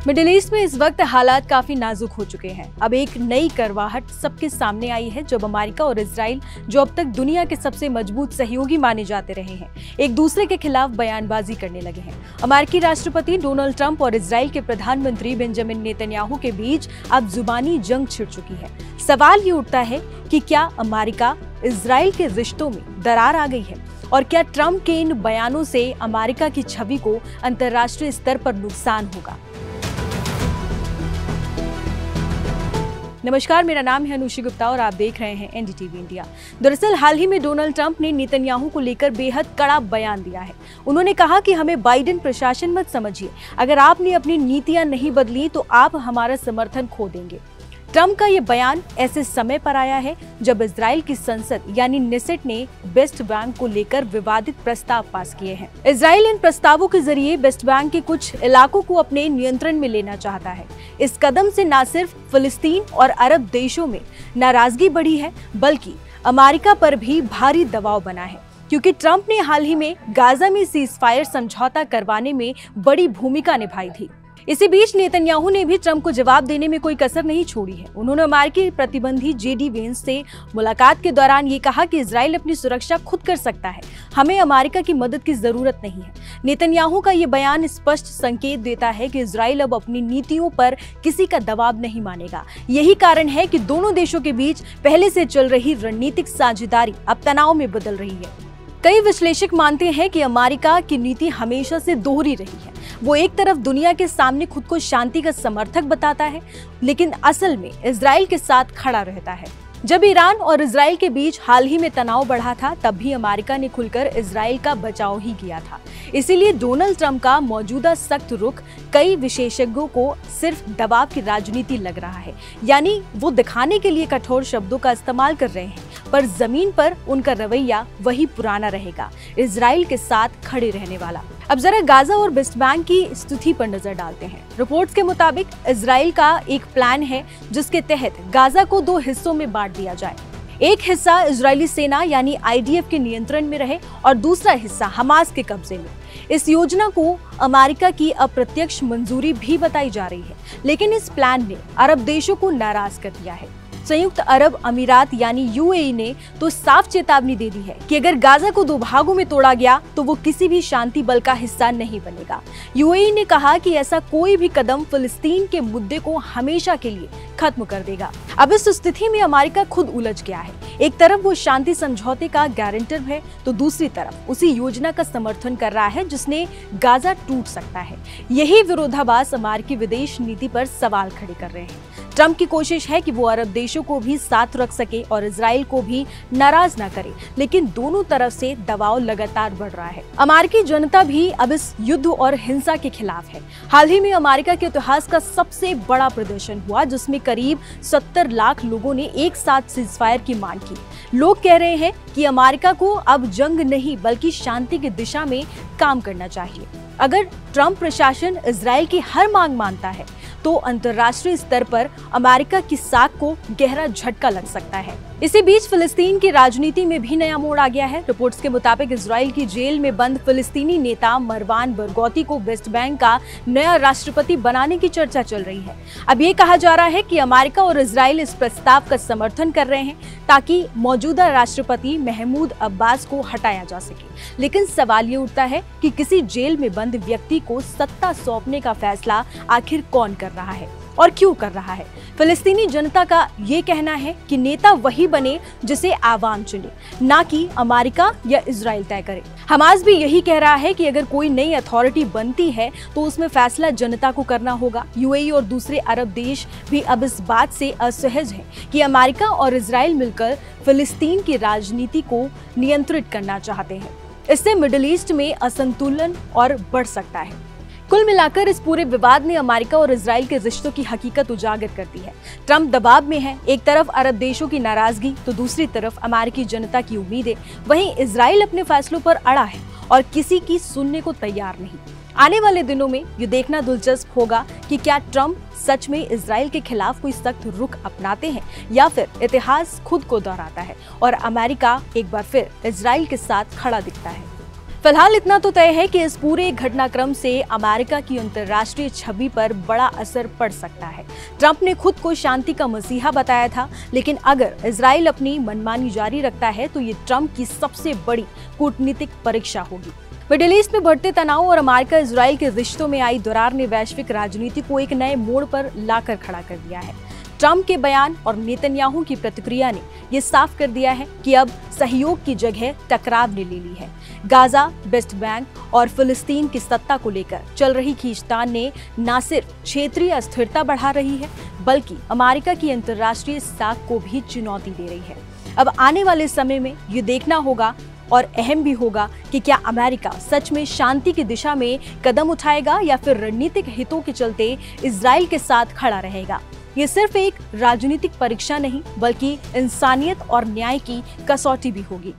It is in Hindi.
मिडिल ईस्ट में इस वक्त हालात काफी नाजुक हो चुके हैं। अब एक नई करवाहट सबके सामने आई है जब अमेरिका और इजराइल, जो अब तक दुनिया के सबसे मजबूत सहयोगी माने जाते रहे हैं, एक दूसरे के खिलाफ बयानबाजी करने लगे हैं। अमेरिकी राष्ट्रपति डोनाल्ड ट्रंप और इजराइल के प्रधानमंत्री बेंजामिन नेतन्याहू के बीच अब जुबानी जंग छिड़ चुकी है। सवाल ये उठता है कि क्या अमेरिका इजराइल के रिश्तों में दरार आ गई है और क्या ट्रंप के इन बयानों से अमेरिका की छवि को अंतर्राष्ट्रीय स्तर पर नुकसान होगा। नमस्कार, मेरा नाम है अनुषी गुप्ता और आप देख रहे हैं एनडीटीवी इंडिया। दरअसल हाल ही में डोनाल्ड ट्रंप ने नेतन्याहू को लेकर बेहद कड़ा बयान दिया है। उन्होंने कहा कि हमें बाइडेन प्रशासन मत समझिए, अगर आपने अपनी नीतियां नहीं बदली तो आप हमारा समर्थन खो देंगे। ट्रंप का ये बयान ऐसे समय पर आया है जब इजराइल की संसद यानी नेसेट ने वेस्ट बैंक को लेकर विवादित प्रस्ताव पास किए हैं। इजराइल इन प्रस्तावों के जरिए वेस्ट बैंक के कुछ इलाकों को अपने नियंत्रण में लेना चाहता है। इस कदम से न सिर्फ फिलिस्तीन और अरब देशों में नाराजगी बढ़ी है, बल्कि अमेरिका पर भी भारी दबाव बना है, क्योंकि ट्रंप ने हाल ही में गाजा में सीजफायर समझौता करवाने में बड़ी भूमिका निभाई थी। इसी बीच नेतन्याहू ने भी ट्रंप को जवाब देने में कोई कसर नहीं छोड़ी है। उन्होंने अमेरिकी प्रतिबंधी जेडी वेंस से मुलाकात के दौरान ये कहा कि इजराइल अपनी सुरक्षा खुद कर सकता है, हमें अमेरिका की मदद की जरूरत नहीं है। नेतन्याहू का ये बयान स्पष्ट संकेत देता है कि इजराइल अब अपनी नीतियों पर किसी का दबाव नहीं मानेगा। यही कारण है कि दोनों देशों के बीच पहले से चल रही रणनीतिक साझेदारी अब तनाव में बदल रही है। कई विश्लेषक मानते हैं कि अमेरिका की नीति हमेशा से दोहरी रही है। वो एक तरफ दुनिया के सामने खुद को शांति का समर्थक बताता है, लेकिन असल में इजराइल के साथ खड़ा रहता है। जब ईरान और इजराइल के बीच हाल ही में तनाव बढ़ा था, तब भी अमेरिका ने खुलकर इजराइल का बचाव ही किया था। इसीलिए डोनाल्ड ट्रंप का मौजूदा सख्त रुख कई विशेषज्ञों को सिर्फ दबाव की राजनीति लग रहा है, यानी वो दिखाने के लिए कठोर शब्दों का इस्तेमाल कर रहे हैं, पर जमीन पर उनका रवैया वही पुराना रहेगा, इजराइल के साथ खड़े रहने वाला। अब जरा गाजा और वेस्ट बैंक की स्थिति पर नजर डालते हैं। रिपोर्ट्स के मुताबिक इजराइल का एक प्लान है जिसके तहत गाजा को 2 हिस्सों में बांट दिया जाए। एक हिस्सा इजरायली सेना यानी आईडीएफ के नियंत्रण में रहे और दूसरा हिस्सा हमास के कब्जे में। इस योजना को अमेरिका की अप्रत्यक्ष मंजूरी भी बताई जा रही है, लेकिन इस प्लान ने अरब देशों को नाराज कर दिया है। संयुक्त अरब अमीरात यानी यूएई ने तो साफ चेतावनी दे दी है कि अगर गाजा को 2 भागों में तोड़ा गया तो वो किसी भी शांति बल का हिस्सा नहीं बनेगा। यूएई ने कहा कि ऐसा कोई भी कदम फिलिस्तीन के मुद्दे को हमेशा के लिए खत्म कर देगा। अब इस स्थिति में अमेरिका खुद उलझ गया है। एक तरफ वो शांति समझौते का गारंटर है, तो दूसरी तरफ उसी योजना का समर्थन कर रहा है जिसने गाजा टूट सकता है। यही विरोधाभास अमेरिकी विदेश नीति पर सवाल खड़े कर रहे हैं। ट्रंप की कोशिश है कि वो अरब देशों को भी साथ रख सके और इजराइल को भी नाराज न करे, लेकिन दोनों तरफ से दबाव लगातार बढ़ रहा है। अमेरिकी जनता भी अब इस युद्ध और हिंसा के खिलाफ है। हाल ही में अमेरिका के इतिहास का सबसे बड़ा प्रदर्शन हुआ, जिसमें करीब 70 लाख लोगों ने एक साथ सीजफायर की मांग की। लोग कह रहे हैं कि अमेरिका को अब जंग नहीं बल्कि शांति की दिशा में काम करना चाहिए। अगर ट्रंप प्रशासन इजराइल की हर मांग मानता है तो अंतर्राष्ट्रीय स्तर पर अमेरिका की साख को गहरा झटका लग सकता है। इसी बीच फिलिस्तीन की राजनीति में भी नया मोड़ आ गया है। रिपोर्ट्स के मुताबिक इजराइल की जेल में बंद फिलिस्तीनी नेता मरवान बरगौती को वेस्ट बैंक का नया राष्ट्रपति बनाने की चर्चा चल रही है। अब ये कहा जा रहा है कि अमेरिका और इजराइल इस प्रस्ताव का समर्थन कर रहे हैं ताकि मौजूदा राष्ट्रपति महमूद अब्बास को हटाया जा सके। लेकिन सवाल ये उठता है कि किसी जेल में बंद व्यक्ति को सत्ता सौंपने का फैसला आखिर कौन कर रहा है और क्यों कर रहा है। फिलिस्तीनी जनता का ये कहना है कि नेता वही बने जिसे आवाम चुने, ना कि अमेरिका या इजराइल तय करे। हमास भी यही कह रहा है कि अगर कोई नई अथॉरिटी बनती है तो उसमें फैसला जनता को करना होगा। यूएई और दूसरे अरब देश भी अब इस बात से असहज हैं कि अमेरिका और इजराइल मिलकर फिलिस्तीन की राजनीति को नियंत्रित करना चाहते हैं। इससे मिडिल ईस्ट में असंतुलन और बढ़ सकता है। कुल मिलाकर इस पूरे विवाद ने अमेरिका और इजराइल के रिश्तों की हकीकत उजागर कर दी है। ट्रंप दबाव में है, एक तरफ अरब देशों की नाराजगी तो दूसरी तरफ अमेरिकी जनता की उम्मीदें। वहीं इजराइल अपने फैसलों पर अड़ा है और किसी की सुनने को तैयार नहीं। आने वाले दिनों में ये देखना दिलचस्प होगा कि क्या ट्रंप सच में इजराइल के खिलाफ कोई सख्त रुख अपनाते हैं या फिर इतिहास खुद को दोहराता है और अमेरिका एक बार फिर इजराइल के साथ खड़ा दिखता है। फिलहाल इतना तो तय है कि इस पूरे घटनाक्रम से अमेरिका की अंतर्राष्ट्रीय छवि पर बड़ा असर पड़ सकता है। ट्रंप ने खुद को शांति का मसीहा बताया था, लेकिन अगर इजराइल अपनी मनमानी जारी रखता है तो ये ट्रंप की सबसे बड़ी कूटनीतिक परीक्षा होगी। मिडिल ईस्ट में बढ़ते तनाव और अमेरिका इजराइल के रिश्तों में आई दरार ने वैश्विक राजनीति को एक नए मोड़ पर लाकर खड़ा कर दिया है। ट्रंप के बयान और नेतन्याहू की प्रतिक्रिया ने यह साफ कर दिया है कि अब सहयोग की जगह टकराव ने ले ली है। गाजा, वेस्ट बैंक और फिलिस्तीन की सत्ता को लेकर चल रही खींचतान ने न सिर्फ क्षेत्रीय अस्थिरता बढ़ा रही है, बल्कि अमेरिका की अंतर्राष्ट्रीय साख को भी चुनौती दे रही है। अब आने वाले समय में ये देखना होगा और अहम भी होगा कि क्या अमेरिका सच में शांति की दिशा में कदम उठाएगा या फिर रणनीतिक हितों के चलते इजराइल के साथ खड़ा रहेगा। ये सिर्फ एक राजनीतिक परीक्षा नहीं, बल्कि इंसानियत और न्याय की कसौटी भी होगी।